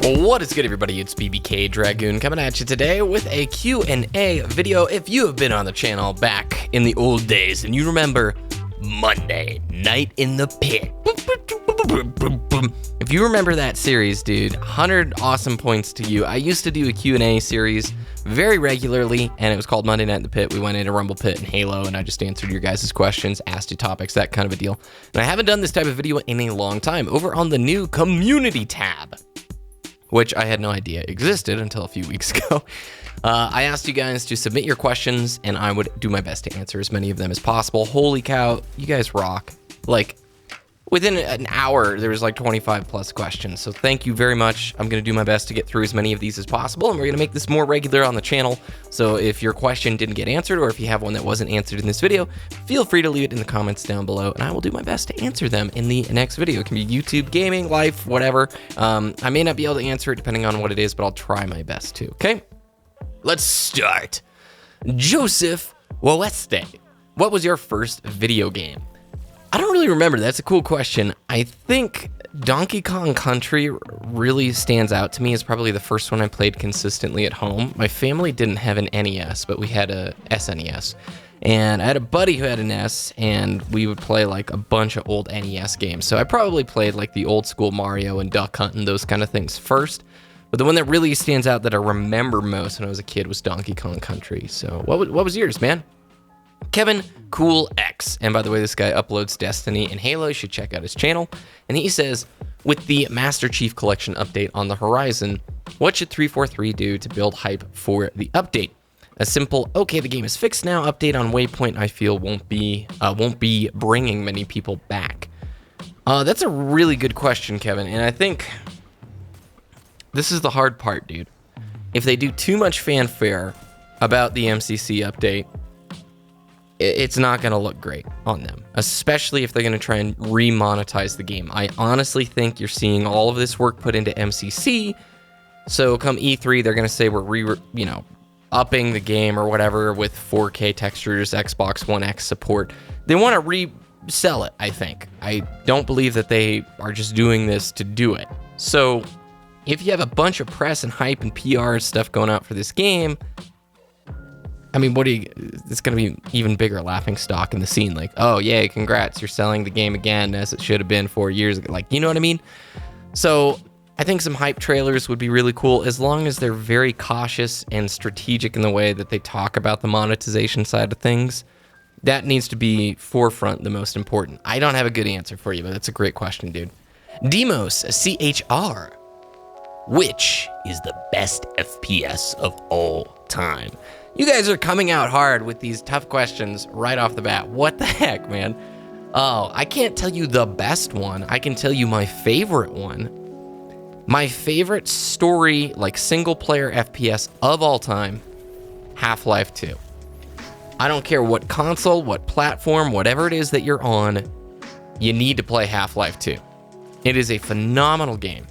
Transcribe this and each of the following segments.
What is good, everybody? It's BBKDRAGOON coming at you today with a Q&A video. If you have been on the channel back in the old days and you remember Monday Night in the Pit, if you remember that series, dude, 100 awesome points to you. I used to do a Q&A series very regularly, and it was called Monday Night in the Pit. We went into Rumble Pit and Halo, and I just answered your guys' questions, asked you topics, that kind of a deal. And I haven't done this type of video in a long time over on the new community tab, which I had no idea existed until a few weeks ago. I asked you guys to submit your questions, and I would do my best to answer as many of them as possible. Holy cow, you guys rock. Like, within an hour, there was like 25 plus questions, so thank you very much. I'm going to do my best to get through as many of these as possible, and we're going to make this more regular on the channel. So if your question didn't get answered, or if you have one that wasn't answered in this video, feel free to leave it in the comments down below, and I will do my best to answer them in the next video. It can be YouTube, gaming, life, whatever. I may not be able to answer it depending on what it is, but I'll try my best to, okay? Let's start. Joseph Waweste, what was your first video game? I don't really remember. That's a cool question. I think Donkey Kong Country really stands out to me as probably the first one I played consistently at home. My family didn't have an NES, but we had a SNES. And I had a buddy who had an S, and we would play like a bunch of old NES games. So I probably played like the old school Mario and Duck Hunt and those kind of things first. But the one that really stands out that I remember most when I was a kid was Donkey Kong Country. So what was yours, man? Kevin Cool X, and by the way, this guy uploads Destiny and Halo. You should check out his channel. And he says, with the Master Chief Collection update on the horizon, what should 343 do to build hype for the update? A simple, okay, the game is fixed now, update on Waypoint, I feel won't be bringing many people back. That's a really good question, Kevin, and I think this is the hard part, dude. If they do too much fanfare about the MCC update, it's not going to look great on them, especially if they're going to try and remonetize the game. I honestly think you're seeing all of this work put into MCC, so come E3, they're going to say we're upping the game or whatever with 4K textures, Xbox One X support. They want to resell it, I think. I don't believe that they are just doing this to do it. So if you have a bunch of press and hype and PR stuff going out for this game, I mean, it's going to be even bigger laughing stock in the scene. Like, oh, yay, congrats, you're selling the game again as it should have been 4 years ago. Like, you know what I mean? So I think some hype trailers would be really cool as long as they're very cautious and strategic in the way that they talk about the monetization side of things. That needs to be forefront, the most important. I don't have a good answer for you, but that's a great question, dude. Demos, CHR. Which is the best FPS of all time? You guys are coming out hard with these tough questions right off the bat. What the heck, man? Oh, I can't tell you the best one. I can tell you my favorite one. My favorite story, like single-player FPS of all time, Half-Life 2. I don't care what console, what platform, whatever it is that you're on, you need to play Half-Life 2. It is a phenomenal game.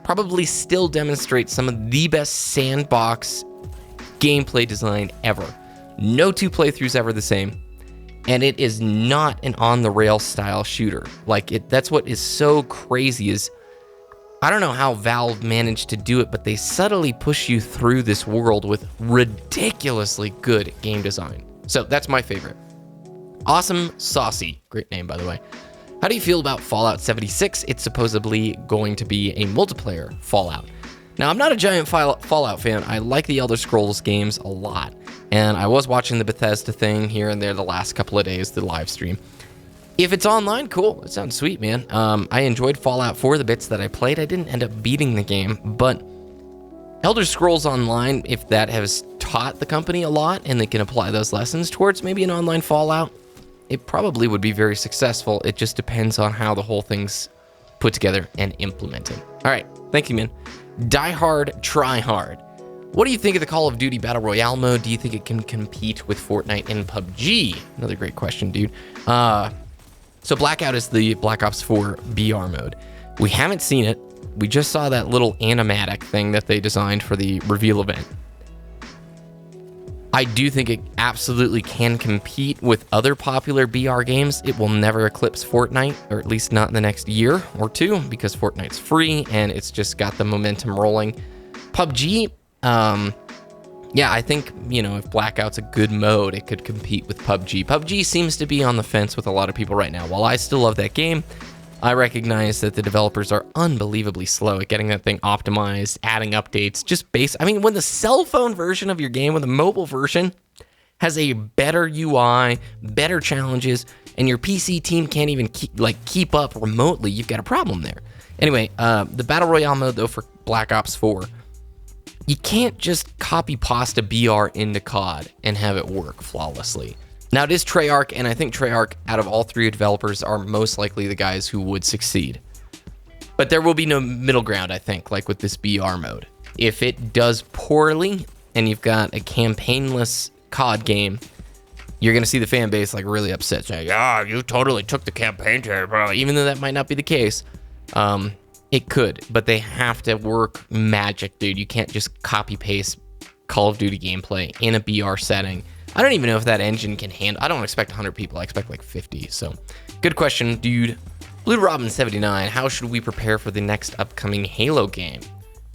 Probably still demonstrates some of the best sandbox gameplay design ever. No two playthroughs ever the same, and it is not an on-the-rail style shooter. Like, that's what is so crazy is, I don't know how Valve managed to do it, but they subtly push you through this world with ridiculously good game design. So that's my favorite. Awesome Saucy, great name by the way. How do you feel about Fallout 76? It's supposedly going to be a multiplayer Fallout. Now, I'm not a giant Fallout fan. I like the Elder Scrolls games a lot. And I was watching the Bethesda thing here and there the last couple of days, the live stream. If it's online, cool. It sounds sweet, man. I enjoyed Fallout 4, the bits that I played. I didn't end up beating the game, but Elder Scrolls Online, if that has taught the company a lot and they can apply those lessons towards maybe an online Fallout, it probably would be very successful. It just depends on how the whole thing's put together and implemented. All right, thank you, man. Die Hard, Try Hard. What do you think of the Call of Duty Battle Royale mode? Do you think it can compete with Fortnite and PUBG? Another great question, dude. So Blackout is the Black Ops 4 BR mode. We haven't seen it. We just saw that little animatic thing that they designed for the reveal event. I do think it absolutely can compete with other popular BR games. It will never eclipse Fortnite, or at least not in the next year or two, because Fortnite's free and it's just got the momentum rolling. PUBG, yeah, I think, you know, if Blackout's a good mode, it could compete with PUBG. PUBG seems to be on the fence with a lot of people right now. While I still love that game, I recognize that the developers are unbelievably slow at getting that thing optimized, adding updates, I mean, when the cell phone version of your game, when the mobile version has a better UI, better challenges, and your PC team can't even keep up remotely, you've got a problem there. Anyway, the Battle Royale mode, though, for Black Ops 4, you can't just copy pasta BR into COD and have it work flawlessly. Now, it is Treyarch, and I think Treyarch, out of all three developers, are most likely the guys who would succeed. But there will be no middle ground, I think, like with this BR mode. If it does poorly, and you've got a campaignless COD game, you're going to see the fan base like really upset, saying, "Ah, you totally took the campaign to it, bro." Even though that might not be the case, it could, but they have to work magic, dude. You can't just copy-paste Call of Duty gameplay in a BR setting. I don't even know if that engine can handle. I don't expect 100 people. I expect like 50. So, good question, dude. Blue Robin 79. How should we prepare for the next upcoming Halo game?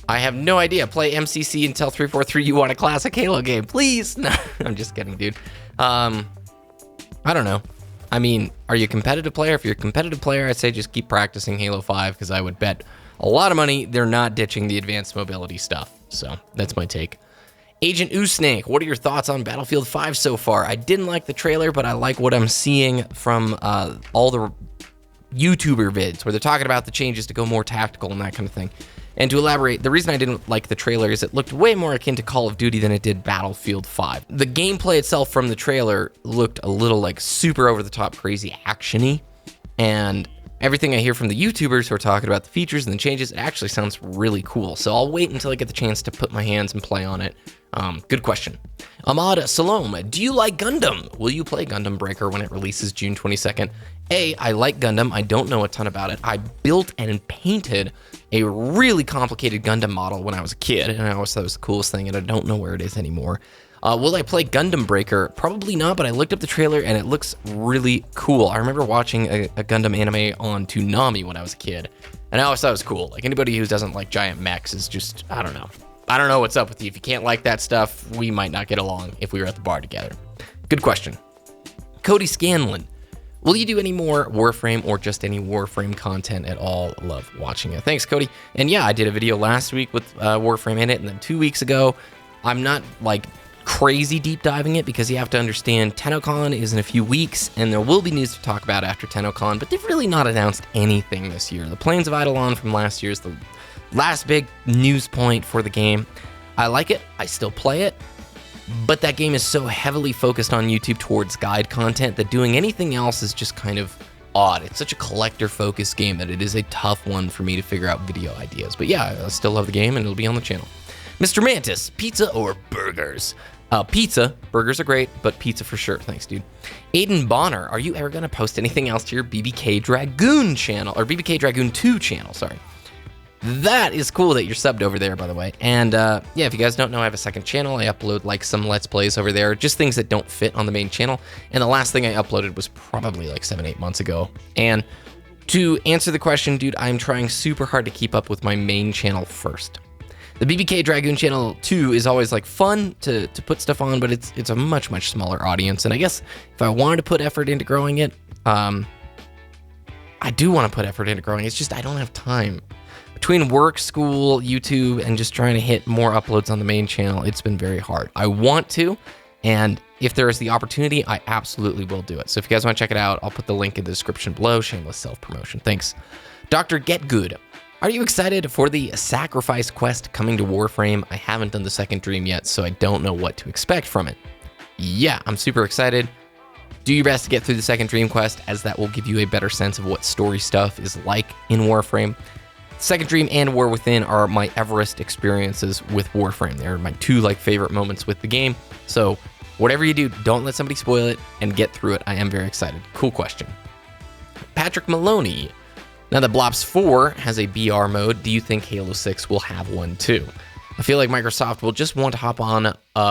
I have no idea. Play MCC until 343. You want a classic Halo game, please? No, I'm just kidding, dude. I don't know. I mean, are you a competitive player? If you're a competitive player, I'd say just keep practicing Halo 5, because I would bet a lot of money they're not ditching the advanced mobility stuff. So that's my take. Agent Oosnake, what are your thoughts on Battlefield 5 so far? I didn't like the trailer, but I like what I'm seeing from all the YouTuber vids where they're talking about the changes to go more tactical and that kind of thing. And to elaborate, the reason I didn't like the trailer is it looked way more akin to Call of Duty than it did Battlefield 5. The gameplay itself from the trailer looked a little like super over-the-top crazy action-y, and everything I hear from the YouTubers who are talking about the features and the changes, it actually sounds really cool. So I'll wait until I get the chance to put my hands and play on it. Good question. Ahmad Salome, do you like Gundam? Will you play Gundam Breaker when it releases June 22nd? I like Gundam. I don't know a ton about it. I built and painted a really complicated Gundam model when I was a kid, and I always thought it was the coolest thing, and I don't know where it is anymore. Will I play Gundam Breaker? Probably not, but I looked up the trailer, and it looks really cool. I remember watching a Gundam anime on Toonami when I was a kid, and I always thought it was cool. Like, anybody who doesn't like giant mechs is just, I don't know. I don't know what's up with you. If you can't like that stuff, we might not get along if we were at the bar together. Good question. Cody Scanlon, will you do any more Warframe or just any Warframe content at all? Love watching it. Thanks, Cody. And yeah, I did a video last week with Warframe in it, and then 2 weeks ago. I'm not like crazy deep diving it because you have to understand TennoCon is in a few weeks, and there will be news to talk about after TennoCon, but they've really not announced anything this year. The Plains of Eidolon from last year is the last big news point for the game. I like it. I still play it. But that game is so heavily focused on YouTube towards guide content that doing anything else is just kind of odd. It's such a collector-focused game that it is a tough one for me to figure out video ideas. But yeah, I still love the game, and it'll be on the channel. Mr. Mantis, pizza or burgers? Pizza. Burgers are great, but pizza for sure. Thanks, dude. Aiden Bonner, are you ever going to post anything else to your BBK Dragoon channel? Or BBK Dragoon 2 channel, sorry. That is cool that you're subbed over there, by the way. And yeah, if you guys don't know, I have a second channel. I upload like some Let's Plays over there, just things that don't fit on the main channel. And the last thing I uploaded was probably like 7-8 months ago. And to answer the question, dude, I'm trying super hard to keep up with my main channel first. The BBK Dragoon channel 2 is always like fun to put stuff on, but it's a much smaller audience. And I guess if I wanted to put effort into growing it, I do want to put effort into growing it. It's just I don't have time. Between work, school, YouTube, and just trying to hit more uploads on the main channel, it's been very hard. I want to, and if there is the opportunity, I absolutely will do it. So if you guys want to check it out, I'll put the link in the description below. Shameless self-promotion. Thanks. Dr. Get Good. Are you excited for the Sacrifice quest coming to Warframe? I haven't done the second dream yet, so I don't know what to expect from it. Yeah, I'm super excited. Do your best to get through the second dream quest, as that will give you a better sense of what story stuff is like in Warframe. Second Dream and War Within are my Everest experiences with Warframe. They're my two favorite moments with the game. So whatever you do, don't let somebody spoil it and get through it. I am very excited. Cool question. Patrick Maloney. Now that Blops 4 has a BR mode, do you think Halo 6 will have one too? I feel like Microsoft will just want to hop on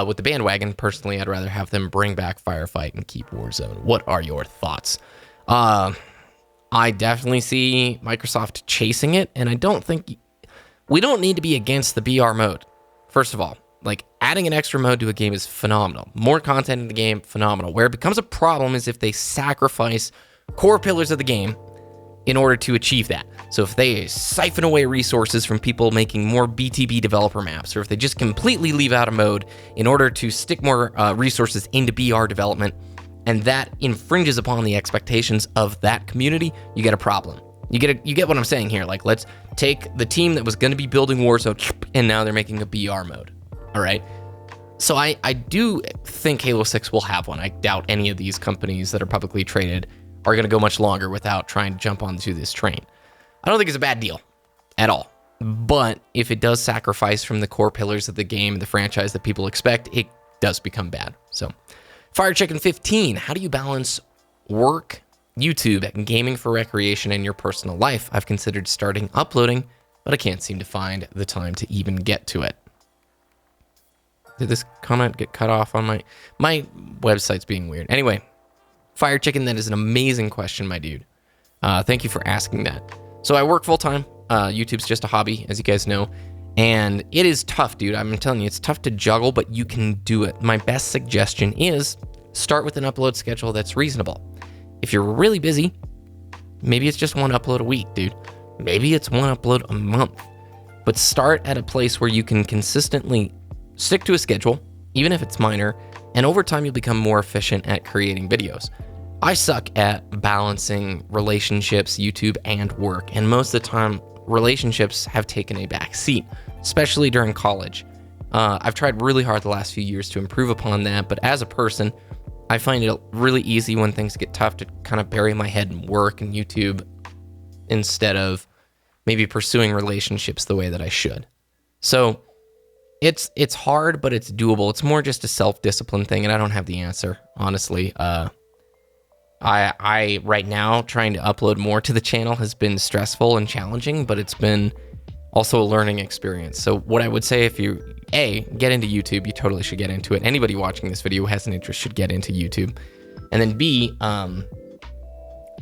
with the bandwagon. Personally, I'd rather have them bring back Firefight and keep Warzone. What are your thoughts? I definitely see Microsoft chasing it, and I don't think we don't need to be against the BR mode. First of all, like adding an extra mode to a game is phenomenal. More content in the game, phenomenal. Where it becomes a problem is if they sacrifice core pillars of the game in order to achieve that. So if they siphon away resources from people making more BTB developer maps, or if they just completely leave out a mode in order to stick more resources into BR development, and that infringes upon the expectations of that community, you get a problem. You get what I'm saying here. Like, let's take the team that was going to be building Warzone, and now they're making a BR mode. All right. So I do think Halo 6 will have one. I doubt any of these companies that are publicly traded are going to go much longer without trying to jump onto this train. I don't think it's a bad deal at all. But if it does sacrifice from the core pillars of the game, the franchise that people expect, it does become bad. So, Fire Chicken 15, how do you balance work, YouTube, and gaming for recreation in your personal life? I've considered starting uploading, but I can't seem to find the time to even get to it. Did this comment get cut off on my website's being weird? Anyway, Fire Chicken, that is an amazing question, my dude. Thank you for asking that. So I work full-time. YouTube's just a hobby, as you guys know. And it is tough, dude. I'm telling you, it's tough to juggle, but you can do it. My best suggestion is start with an upload schedule that's reasonable. If you're really busy, maybe it's just one upload a week, dude. Maybe it's one upload a month. But start at a place where you can consistently stick to a schedule, even if it's minor, and over time you'll become more efficient at creating videos. I suck at balancing relationships, YouTube, and work, and most of the time, relationships have taken a back seat, especially during college. I've tried really hard the last few years to improve upon that, but as a person, I find it really easy when things get tough to kind of bury my head in work and YouTube instead of maybe pursuing relationships the way that I should. So it's hard, but it's doable. It's more just a self-discipline thing, and I don't have the answer, honestly. I right now, trying to upload more to the channel has been stressful and challenging, but it's been also a learning experience. So what I would say, if you, A, get into YouTube, you totally should get into it. Anybody watching this video who has an interest should get into YouTube. And then B,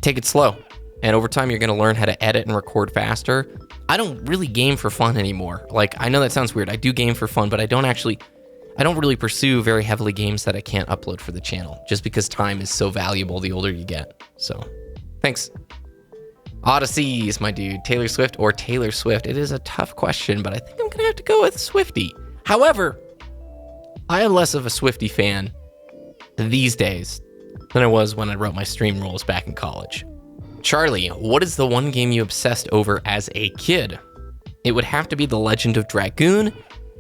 take it slow. And over time, you're going to learn how to edit and record faster. I don't really game for fun anymore. Like, I know that sounds weird. I do game for fun, but I don't really pursue very heavily games that I can't upload for the channel, just because time is so valuable the older you get. So, thanks. Odysseys, my dude. Taylor Swift or Taylor Swift? It is a tough question, but I think I'm going to have to go with Swiftie. However, I am less of a Swiftie fan these days than I was when I wrote my stream rules back in college. Charlie, what is the one game you obsessed over as a kid? It would have to be The Legend of Dragoon.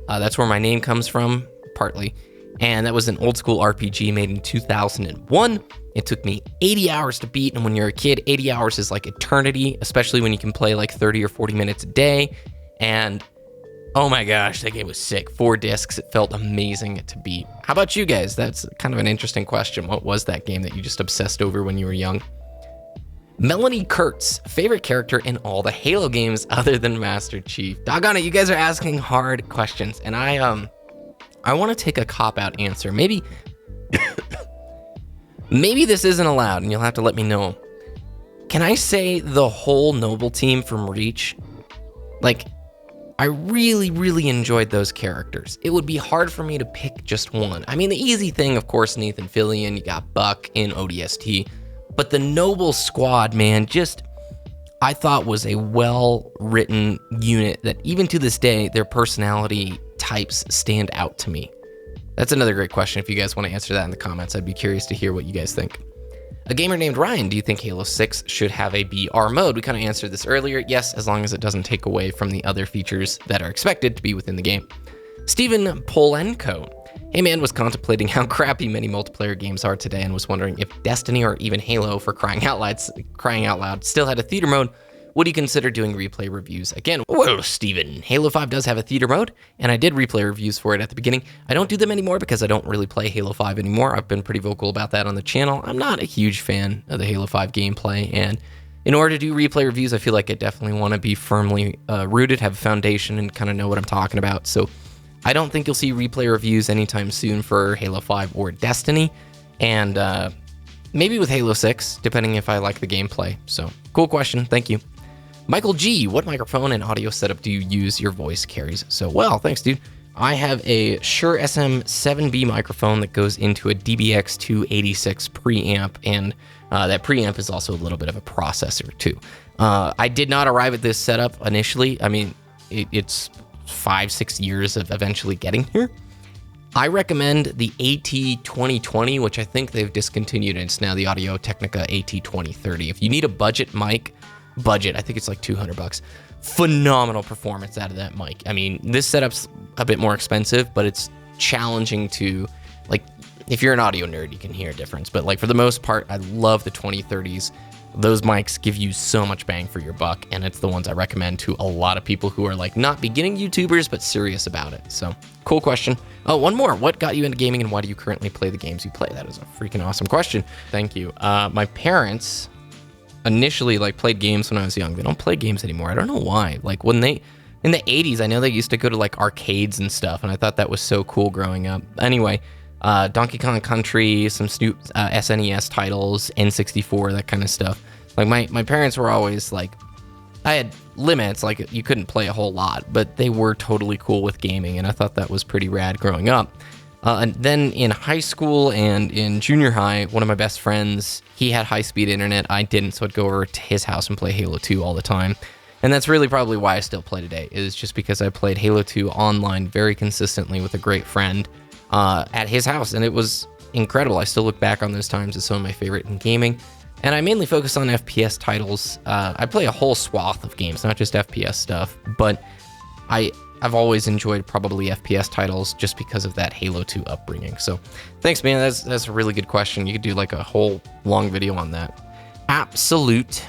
That's where my name comes from, partly. And that was an old school RPG made in 2001. It took me 80 hours to beat, and when you're a kid, 80 hours is like eternity, especially when you can play like 30 or 40 minutes a day. And oh my gosh, that game was sick. 4 discs, it felt amazing to beat. How about you guys? That's kind of an interesting question. What was that game that you just obsessed over when you were young? Melanie Kurtz, favorite character in all the Halo games other than Master Chief. Doggone it, you guys are asking hard questions, and I want to take a cop-out answer. Maybe this isn't allowed, and you'll have to let me know. Can I say the whole Noble team from Reach? Like, I really, really enjoyed those characters. It would be hard for me to pick just one. I mean, the easy thing, of course, Nathan Fillion, you got Buck in ODST. But the Noble squad, man, just, I thought was a well-written unit that even to this day, their personality types stand out to me. That's another great question. If you guys want to answer that in the comments, I'd be curious to hear what you guys think. A gamer named Ryan, do you think Halo 6 should have a BR mode? We kind of answered this earlier. Yes, as long as it doesn't take away from the other features that are expected to be within the game. Stephen Polenko. Hey man, was contemplating how crappy many multiplayer games are today and was wondering if Destiny or even Halo, for crying out loud, still had a theater mode. Would you consider doing replay reviews again? Well, Steven, Halo 5 does have a theater mode, and I did replay reviews for it at the beginning. I don't do them anymore because I don't really play Halo 5 anymore. I've been pretty vocal about that on the channel. I'm not a huge fan of the Halo 5 gameplay, and in order to do replay reviews, I feel like I definitely want to be firmly rooted, have a foundation, and kind of know what I'm talking about. So I don't think you'll see replay reviews anytime soon for Halo 5 or Destiny, and maybe with Halo 6, depending if I like the gameplay. So, cool question. Thank you. Michael G, what microphone and audio setup do you use? Your voice carries so well. Thanks, dude. I have a Shure SM7B microphone that goes into a DBX286 preamp, and that preamp is also a little bit of a processor too. I did not arrive at this setup initially. I mean, it's 5-6 years of eventually getting here. I recommend the AT2020, which I think they've discontinued, and it's now the Audio-Technica AT2030. If you need a budget mic, I think it's like $200. Phenomenal performance out of that mic. I mean, this setup's a bit more expensive, but it's challenging to, like, if you're an audio nerd, you can hear a difference. But like for the most part, I love the 2030s. Those mics give you so much bang for your buck, and it's the ones I recommend to a lot of people who are like not beginning YouTubers, but serious about it. So, cool question. Oh, one more. What got you into gaming, and why do you currently play the games you play? That is a freaking awesome question. Thank you. My parents initially like played games when I was young. They don't play games anymore. I don't know why. Like when they in the 80s, I know they used to go to like arcades and stuff, and I thought that was so cool growing up. Anyway, Donkey Kong Country, some Snoop SNES titles, N64, that kind of stuff. Like my parents were always like, I had limits, like you couldn't play a whole lot, but they were totally cool with gaming, and I thought that was pretty rad growing up. And then in high school and in junior high, one of my best friends, he had high-speed internet. I didn't, so I'd go over to his house and play Halo 2 all the time. And that's really probably why I still play today, is just because I played Halo 2 online very consistently with a great friend at his house, and it was incredible. I still look back on those times as some of my favorite in gaming. And I mainly focus on FPS titles. I play a whole swath of games, not just FPS stuff, but I've always enjoyed probably FPS titles just because of that Halo 2 upbringing. So thanks, man. That's a really good question. You could do like a whole long video on that. Absolute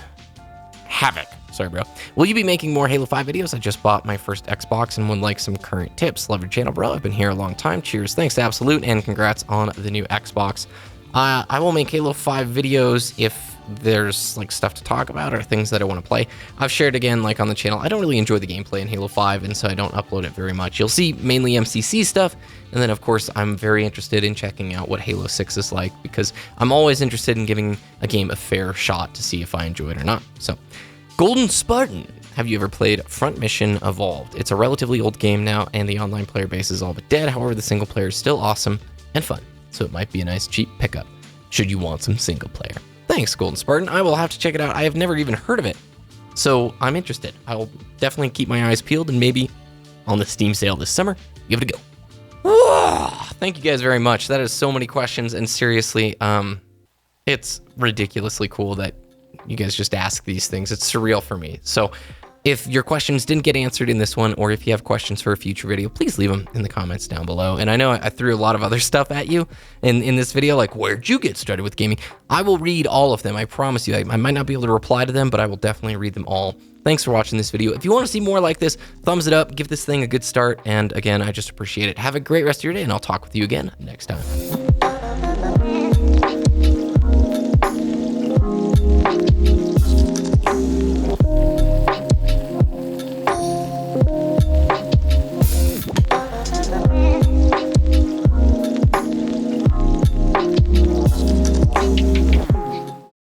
Havoc. Sorry, bro. Will you be making more Halo 5 videos? I just bought my first Xbox and would like some current tips. Love your channel, bro. I've been here a long time. Cheers. Thanks to Absolute, and congrats on the new Xbox. I will make Halo 5 videos if there's like stuff to talk about or things that I want to play. I've shared again, like on the channel, I don't really enjoy the gameplay in Halo 5, and so I don't upload it very much. You'll see mainly MCC stuff, and then of course I'm very interested in checking out what Halo 6 is like, because I'm always interested in giving a game a fair shot to see if I enjoy it or not. So, Golden Spartan, have you ever played Front Mission Evolved? It's a relatively old game now, and the online player base is all but dead. However, the single player is still awesome and fun, so it might be a nice cheap pickup should you want some single player. Thanks, Golden Spartan. I will have to check it out. I have never even heard of it, so I'm interested. I will definitely keep my eyes peeled, and maybe on the Steam sale this summer, give it a go. Thank you guys very much. That is so many questions, and seriously, it's ridiculously cool that you guys just ask these things. It's surreal for me. So if your questions didn't get answered in this one, or if you have questions for a future video, please leave them in the comments down below. And I know I threw a lot of other stuff at you in this video, like where'd you get started with gaming? I will read all of them. I promise you. I might not be able to reply to them, but I will definitely read them all. Thanks for watching this video. If you want to see more like this, thumbs it up, give this thing a good start. And again, I just appreciate it. Have a great rest of your day, and I'll talk with you again next time.